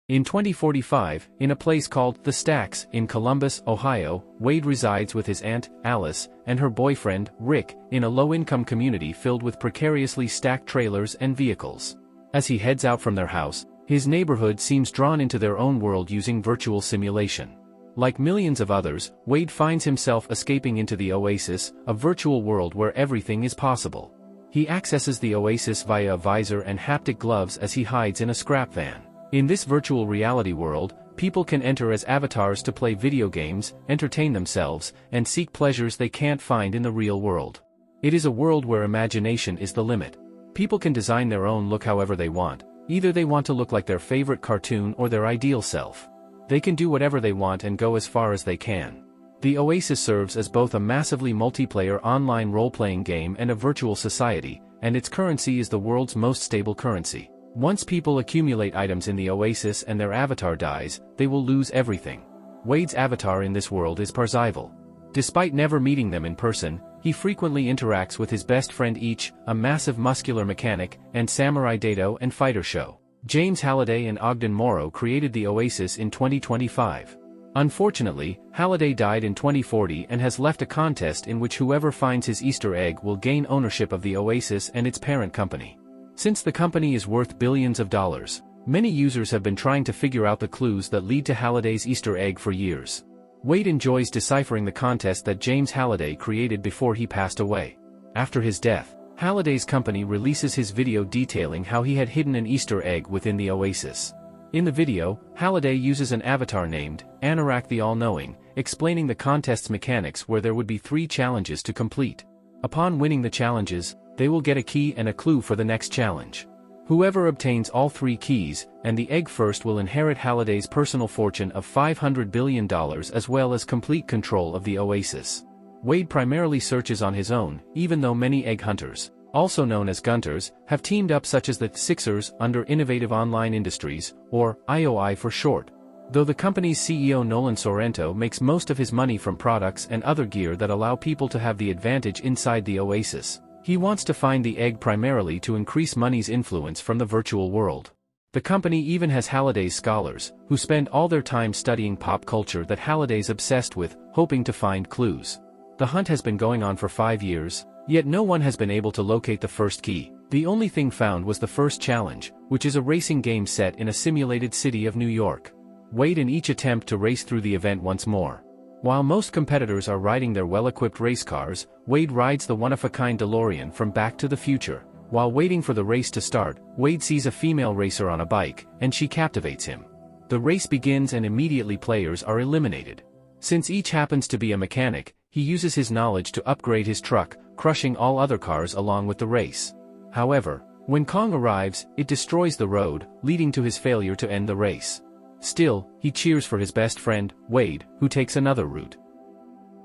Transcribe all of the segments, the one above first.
In 2045, in a place called The Stacks in Columbus, Ohio, Wade resides with his aunt, Alice, and her boyfriend, Rick, in a low-income community filled with precariously stacked trailers and vehicles. As he heads out from their house, his neighborhood seems drawn into their own world using virtual simulation. Like millions of others, Wade finds himself escaping into the Oasis, a virtual world where everything is possible. He accesses the Oasis via a visor and haptic gloves as he hides in a scrap van. In this virtual reality world, people can enter as avatars to play video games, entertain themselves, and seek pleasures they can't find in the real world. It is a world where imagination is the limit. People can design their own look however they want. Either they want to look like their favorite cartoon or their ideal self. They can do whatever they want and go as far as they can. The Oasis serves as both a massively multiplayer online role-playing game and a virtual society, and its currency is the world's most stable currency. Once people accumulate items in the Oasis and their avatar dies, they will lose everything. Wade's avatar in this world is Parzival. Despite never meeting them in person, he frequently interacts with his best friend Each, a massive muscular mechanic, and Samurai Dato and Fighter Show. James Halliday and Ogden Morrow created the Oasis in 2025. Unfortunately, Halliday died in 2040 and has left a contest in which whoever finds his Easter egg will gain ownership of the Oasis and its parent company. Since the company is worth billions of dollars, many users have been trying to figure out the clues that lead to Halliday's Easter egg for years. Wade enjoys deciphering the contest that James Halliday created before he passed away. After his death, Halliday's company releases his video detailing how he had hidden an Easter egg within the Oasis. In the video, Halliday uses an avatar named Anorak the All-Knowing, explaining the contest's mechanics where there would be 3 challenges to complete. Upon winning the challenges, they will get a key and a clue for the next challenge. Whoever obtains all 3 keys, and the egg first will inherit Halliday's personal fortune of $500 billion as well as complete control of the Oasis. Wade primarily searches on his own, even though many egg hunters, also known as Gunters, have teamed up such as the Sixers under Innovative Online Industries, or IOI for short. Though the company's CEO Nolan Sorrento makes most of his money from products and other gear that allow people to have the advantage inside the Oasis, he wants to find the egg primarily to increase money's influence from the virtual world. The company even has Halliday's scholars, who spend all their time studying pop culture that Halliday's obsessed with, hoping to find clues. The hunt has been going on for 5 years, yet no one has been able to locate the first key. The only thing found was the first challenge, which is a racing game set in a simulated city of New York. Wade and Each attempt to race through the event once more. While most competitors are riding their well-equipped race cars, Wade rides the one-of-a-kind DeLorean from Back to the Future. While waiting for the race to start, Wade sees a female racer on a bike, and she captivates him. The race begins and immediately players are eliminated. Since Each happens to be a mechanic, he uses his knowledge to upgrade his truck, crushing all other cars along with the race. However, when Kong arrives, it destroys the road, leading to his failure to end the race. Still, he cheers for his best friend, Wade, who takes another route.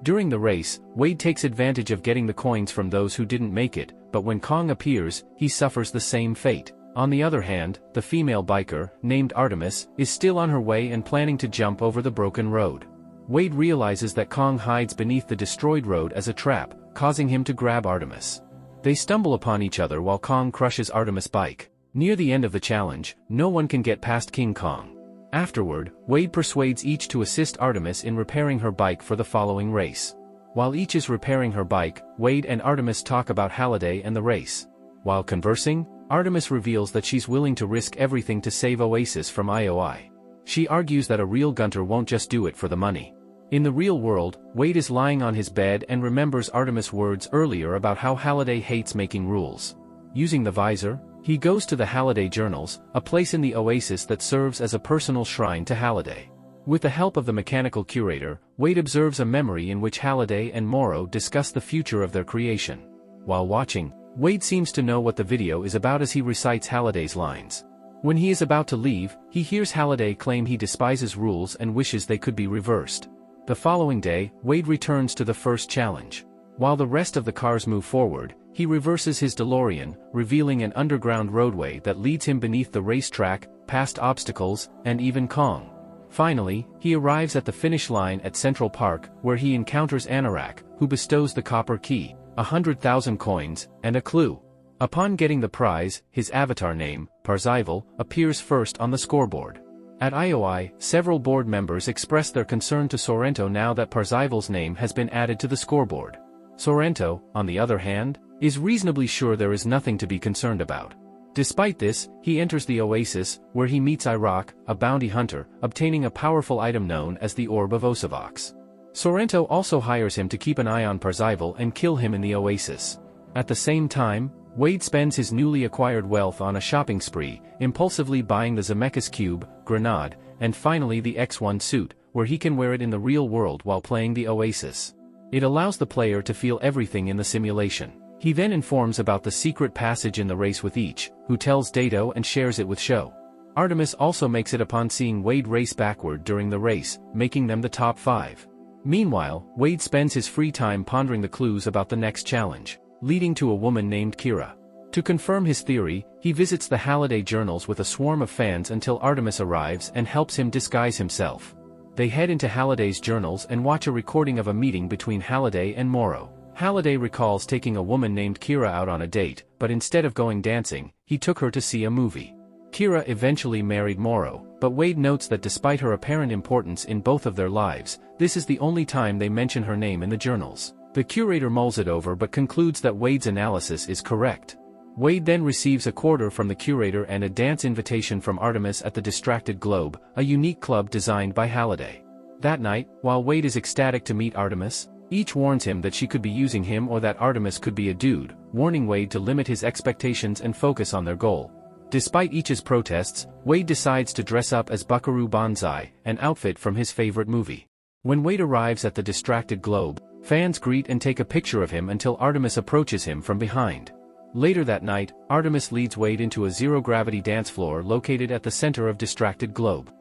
During the race, Wade takes advantage of getting the coins from those who didn't make it, but when Kong appears, he suffers the same fate. On the other hand, the female biker, named Artemis, is still on her way and planning to jump over the broken road. Wade realizes that Kong hides beneath the destroyed road as a trap, causing him to grab Artemis. They stumble upon each other while Kong crushes Artemis' bike. Near the end of the challenge, no one can get past King Kong. Afterward, Wade persuades Each to assist Artemis in repairing her bike for the following race. While Each is repairing her bike, Wade and Artemis talk about Halliday and the race. While conversing, Artemis reveals that she's willing to risk everything to save Oasis from IOI. She argues that a real Gunter won't just do it for the money. In the real world, Wade is lying on his bed and remembers Artemis' words earlier about how Halliday hates making rules. Using the visor, he goes to the Halliday Journals, a place in the Oasis that serves as a personal shrine to Halliday. With the help of the mechanical curator, Wade observes a memory in which Halliday and Morrow discuss the future of their creation. While watching, Wade seems to know what the video is about as he recites Halliday's lines. When he is about to leave, he hears Halliday claim he despises rules and wishes they could be reversed. The following day, Wade returns to the first challenge. While the rest of the cars move forward, he reverses his DeLorean, revealing an underground roadway that leads him beneath the racetrack, past obstacles, and even Kong. Finally, he arrives at the finish line at Central Park, where he encounters Anorak, who bestows the copper key, 100,000 coins, and a clue. Upon getting the prize, his avatar name, Parzival, appears first on the scoreboard. At IOI, several board members expressed their concern to Sorrento now that Parzival's name has been added to the scoreboard. Sorrento, on the other hand, is reasonably sure there is nothing to be concerned about. Despite this, he enters the oasis, where he meets Iraq, a bounty hunter, obtaining a powerful item known as the Orb of Osavox. Sorrento also hires him to keep an eye on Parzival and kill him in the oasis. At the same time, Wade spends his newly acquired wealth on a shopping spree, impulsively buying the Zemeckis Cube, Grenade, and finally the X1 suit, where he can wear it in the real world while playing the oasis. It allows the player to feel everything in the simulation. He then informs about the secret passage in the race with each, who tells Dato and shares it with Sho. Artemis also makes it upon seeing Wade race backward during the race, making them the top 5. Meanwhile, Wade spends his free time pondering the clues about the next challenge, leading to a woman named Kira. To confirm his theory, he visits the Halliday journals with a swarm of fans until Artemis arrives and helps him disguise himself. They head into Halliday's journals and watch a recording of a meeting between Halliday and Morrow. Halliday recalls taking a woman named Kira out on a date, but instead of going dancing, he took her to see a movie. Kira eventually married Morrow, but Wade notes that despite her apparent importance in both of their lives, this is the only time they mention her name in the journals. The curator mulls it over but concludes that Wade's analysis is correct. Wade then receives a quarter from the curator and a dance invitation from Artemis at the Distracted Globe, a unique club designed by Halliday. That night, while Wade is ecstatic to meet Artemis, each warns him that she could be using him or that Artemis could be a dude, warning Wade to limit his expectations and focus on their goal. Despite each's protests, Wade decides to dress up as Buckaroo Banzai, an outfit from his favorite movie. When Wade arrives at the Distracted Globe, fans greet and take a picture of him until Artemis approaches him from behind. Later that night, Artemis leads Wade into a zero-gravity dance floor located at the center of Distracted Globe.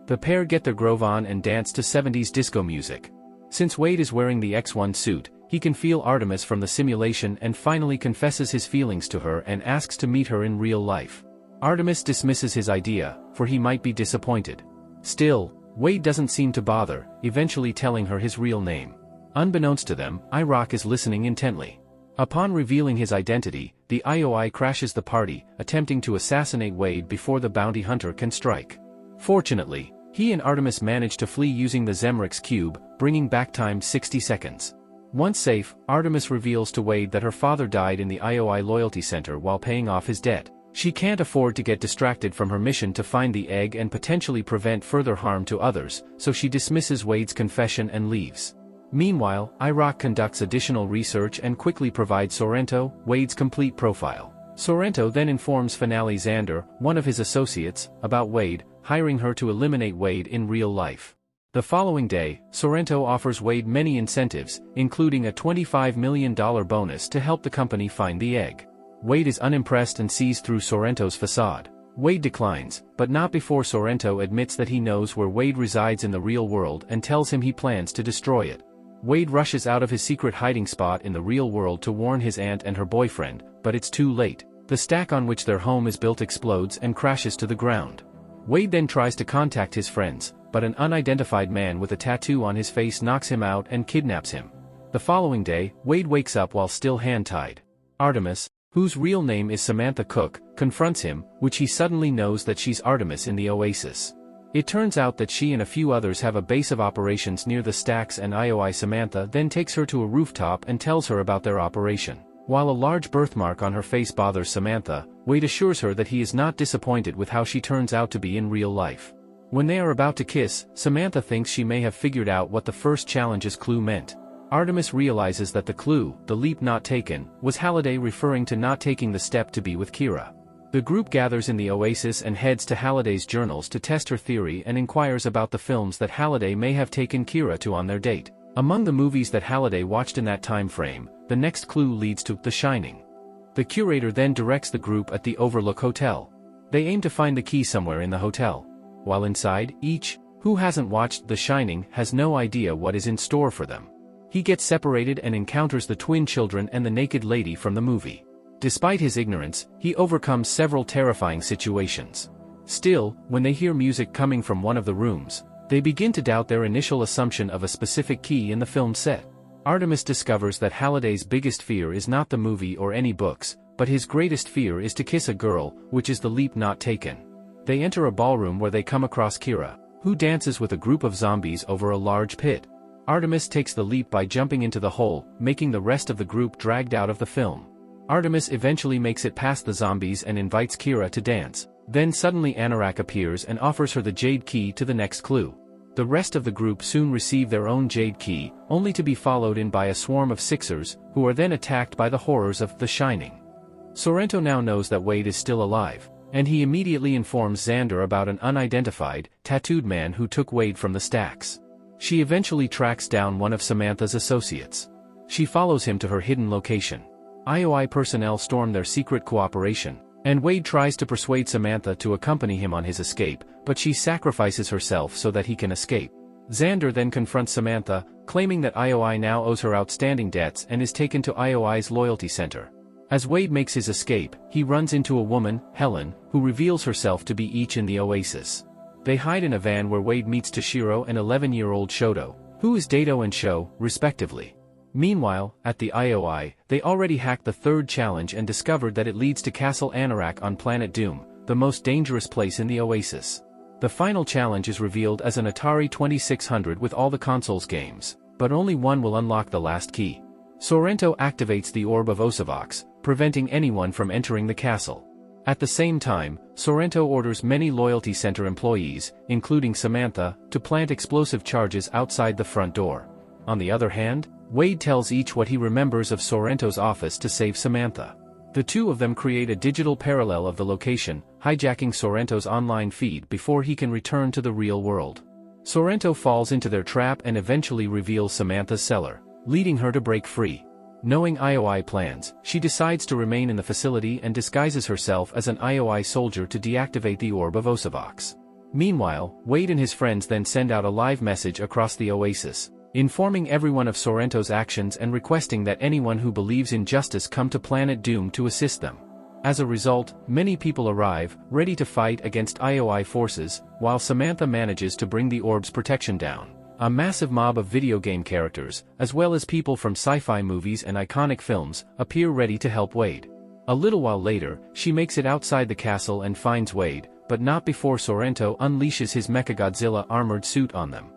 The pair get their groove on and dance to 70s disco music. Since Wade is wearing the X1 suit, he can feel Artemis from the simulation and finally confesses his feelings to her and asks to meet her in real life. Artemis dismisses his idea, for he might be disappointed. Still, Wade doesn't seem to bother, eventually telling her his real name. Unbeknownst to them, Iraq is listening intently. Upon revealing his identity, the IOI crashes the party, attempting to assassinate Wade before the bounty hunter can strike. Fortunately, he and Artemis manage to flee using the Zemeckis Cube, bringing back time 60 seconds. Once safe, Artemis reveals to Wade that her father died in the IOI Loyalty Center while paying off his debt. She can't afford to get distracted from her mission to find the egg and potentially prevent further harm to others, so she dismisses Wade's confession and leaves. Meanwhile, Iraq conducts additional research and quickly provides Sorrento, Wade's complete profile. Sorrento then informs Finale Xander, one of his associates, about Wade, hiring her to eliminate Wade in real life. The following day, Sorrento offers Wade many incentives, including a $25 million bonus to help the company find the egg. Wade is unimpressed and sees through Sorrento's facade. Wade declines, but not before Sorrento admits that he knows where Wade resides in the real world and tells him he plans to destroy it. Wade rushes out of his secret hiding spot in the real world to warn his aunt and her boyfriend, but it's too late. The stack on which their home is built explodes and crashes to the ground. Wade then tries to contact his friends, but an unidentified man with a tattoo on his face knocks him out and kidnaps him. The following day, Wade wakes up while still hand-tied. Artemis, whose real name is Samantha Cook, confronts him, which he suddenly knows that she's Artemis in the Oasis. It turns out that she and a few others have a base of operations near the stacks and IOI. Samantha then takes her to a rooftop and tells her about their operation. While a large birthmark on her face bothers Samantha, Wade assures her that he is not disappointed with how she turns out to be in real life. When they are about to kiss, Samantha thinks she may have figured out what the first challenge's clue meant. Artemis realizes that the clue, the leap not taken, was Halliday referring to not taking the step to be with Kira. The group gathers in the Oasis and heads to Halliday's journals to test her theory and inquires about the films that Halliday may have taken Kira to on their date. Among the movies that Halliday watched in that time frame, the next clue leads to The Shining. The curator then directs the group at the Overlook Hotel. They aim to find the key somewhere in the hotel. While inside, each, who hasn't watched The Shining, has no idea what is in store for them. He gets separated and encounters the twin children and the naked lady from the movie. Despite his ignorance, he overcomes several terrifying situations. Still, when they hear music coming from one of the rooms, they begin to doubt their initial assumption of a specific key in the film set. Artemis discovers that Halliday's biggest fear is not the movie or any books, but his greatest fear is to kiss a girl, which is the leap not taken. They enter a ballroom where they come across Kira, who dances with a group of zombies over a large pit. Artemis takes the leap by jumping into the hole, making the rest of the group dragged out of the film. Artemis eventually makes it past the zombies and invites Kira to dance. Then suddenly Anorak appears and offers her the jade key to the next clue. The rest of the group soon receive their own jade key, only to be followed in by a swarm of Sixers, who are then attacked by the horrors of The Shining. Sorrento now knows that Wade is still alive, and he immediately informs Xander about an unidentified, tattooed man who took Wade from the stacks. She eventually tracks down one of Samantha's associates. She follows him to her hidden location. IOI personnel storm their secret cooperation, and Wade tries to persuade Samantha to accompany him on his escape, but she sacrifices herself so that he can escape. Xander then confronts Samantha, claiming that IOI now owes her outstanding debts and is taken to IOI's loyalty center. As Wade makes his escape, he runs into a woman, Helen, who reveals herself to be each in the Oasis. They hide in a van where Wade meets Toshiro and 11-year-old Shoto, who is Dato and Sho, respectively. Meanwhile, at the IOI, they already hacked the third challenge and discovered that it leads to Castle Anorak on Planet Doom, the most dangerous place in the Oasis. The final challenge is revealed as an Atari 2600 with all the console's games, but only one will unlock the last key. Sorrento activates the Orb of Osavox, preventing anyone from entering the castle. At the same time, Sorrento orders many Loyalty Center employees, including Samantha, to plant explosive charges outside the front door. On the other hand, Wade tells each what he remembers of Sorrento's office to save Samantha. The two of them create a digital parallel of the location, hijacking Sorrento's online feed before he can return to the real world. Sorrento falls into their trap and eventually reveals Samantha's cellar, leading her to break free. Knowing IOI plans, she decides to remain in the facility and disguises herself as an IOI soldier to deactivate the Orb of Osavox. Meanwhile, Wade and his friends then send out a live message across the Oasis, informing everyone of Sorrento's actions and requesting that anyone who believes in justice come to Planet Doom to assist them. As a result, many people arrive, ready to fight against IOI forces, while Samantha manages to bring the orb's protection down. A massive mob of video game characters, as well as people from sci-fi movies and iconic films, appear ready to help Wade. A little while later, she makes it outside the castle and finds Wade, but not before Sorrento unleashes his Mechagodzilla armored suit on them.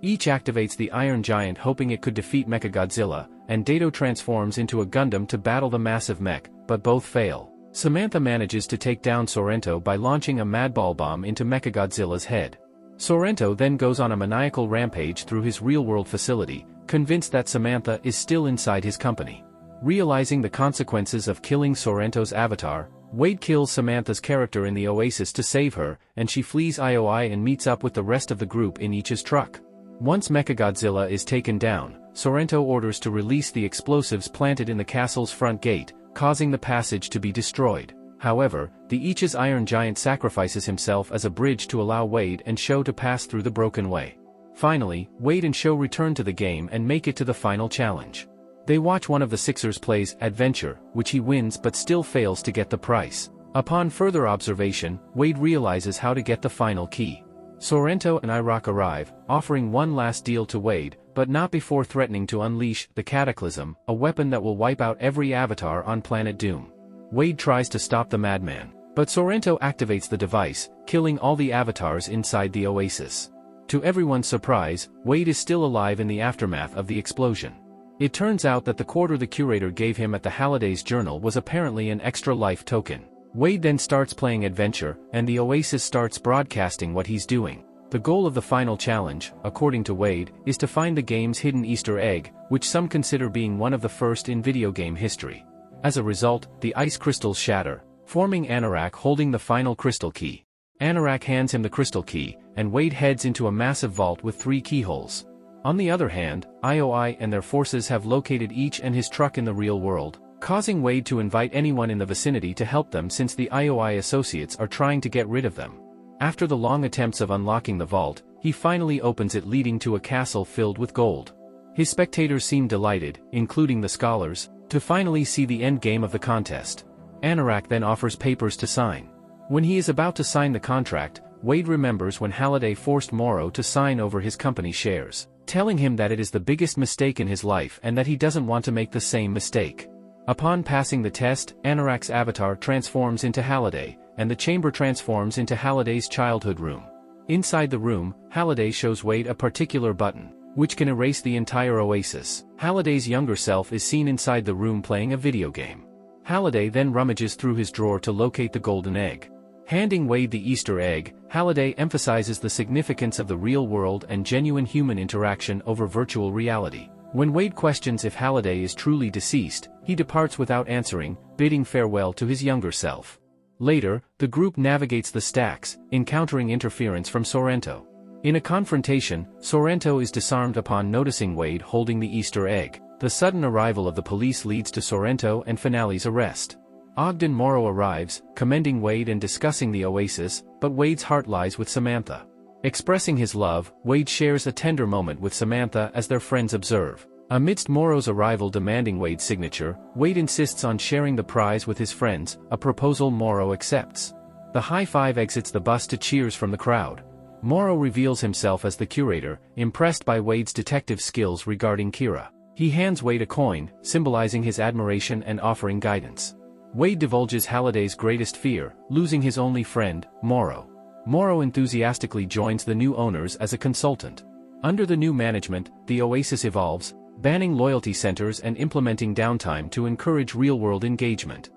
Each activates the Iron Giant hoping it could defeat Mechagodzilla, and Dato transforms into a Gundam to battle the massive mech, but both fail. Samantha manages to take down Sorrento by launching a Madball bomb into Mechagodzilla's head. Sorrento then goes on a maniacal rampage through his real-world facility, convinced that Samantha is still inside his company. Realizing the consequences of killing Sorrento's avatar, Wade kills Samantha's character in the Oasis to save her, and she flees IOI and meets up with the rest of the group in each's truck. Once Mechagodzilla is taken down, Sorrento orders to release the explosives planted in the castle's front gate, causing the passage to be destroyed. However, the Ichi's Iron Giant sacrifices himself as a bridge to allow Wade and Sho to pass through the broken way. Finally, Wade and Sho return to the game and make it to the final challenge. They watch one of the Sixers plays Adventure, which he wins but still fails to get the prize. Upon further observation, Wade realizes how to get the final key. Sorrento and Iraq arrive, offering one last deal to Wade, but not before threatening to unleash the Cataclysm, a weapon that will wipe out every avatar on Planet Doom. Wade tries to stop the madman, but Sorrento activates the device, killing all the avatars inside the Oasis. To everyone's surprise, Wade is still alive in the aftermath of the explosion. It turns out that the quarter the curator gave him at the Halliday's journal was apparently an extra life token. Wade then starts playing Adventure, and the Oasis starts broadcasting what he's doing. The goal of the final challenge, according to Wade, is to find the game's hidden Easter egg, which some consider being one of the first in video game history. As a result, the ice crystals shatter, forming Anorak holding the final crystal key. Anorak hands him the crystal key, and Wade heads into a massive vault with 3 keyholes. On the other hand, IOI and their forces have located each and his truck in the real world, causing Wade to invite anyone in the vicinity to help them since the IOI associates are trying to get rid of them. After the long attempts of unlocking the vault, he finally opens it, leading to a castle filled with gold. His spectators seem delighted, including the scholars, to finally see the end game of the contest. Anorak then offers papers to sign. When he is about to sign the contract, Wade remembers when Halliday forced Morrow to sign over his company shares, telling him that it is the biggest mistake in his life and that he doesn't want to make the same mistake. Upon passing the test, Anorak's avatar transforms into Halliday, and the chamber transforms into Halliday's childhood room. Inside the room, Halliday shows Wade a particular button, which can erase the entire oasis. Halliday's younger self is seen inside the room playing a video game. Halliday then rummages through his drawer to locate the golden egg. Handing Wade the Easter egg, Halliday emphasizes the significance of the real world and genuine human interaction over virtual reality. When Wade questions if Halliday is truly deceased, he departs without answering, bidding farewell to his younger self. Later, the group navigates the stacks, encountering interference from Sorrento. In a confrontation, Sorrento is disarmed upon noticing Wade holding the Easter egg. The sudden arrival of the police leads to Sorrento and Finale's arrest. Ogden Morrow arrives, commending Wade and discussing the oasis, but Wade's heart lies with Samantha. Expressing his love, Wade shares a tender moment with Samantha as their friends observe. Amidst Morrow's arrival demanding Wade's signature, Wade insists on sharing the prize with his friends, a proposal Morrow accepts. The high five exits the bus to cheers from the crowd. Morrow reveals himself as the curator, impressed by Wade's detective skills regarding Kira. He hands Wade a coin, symbolizing his admiration and offering guidance. Wade divulges Halliday's greatest fear, losing his only friend, Morrow. Morrow enthusiastically joins the new owners as a consultant. Under the new management, the Oasis evolves, banning loyalty centers and implementing downtime to encourage real-world engagement.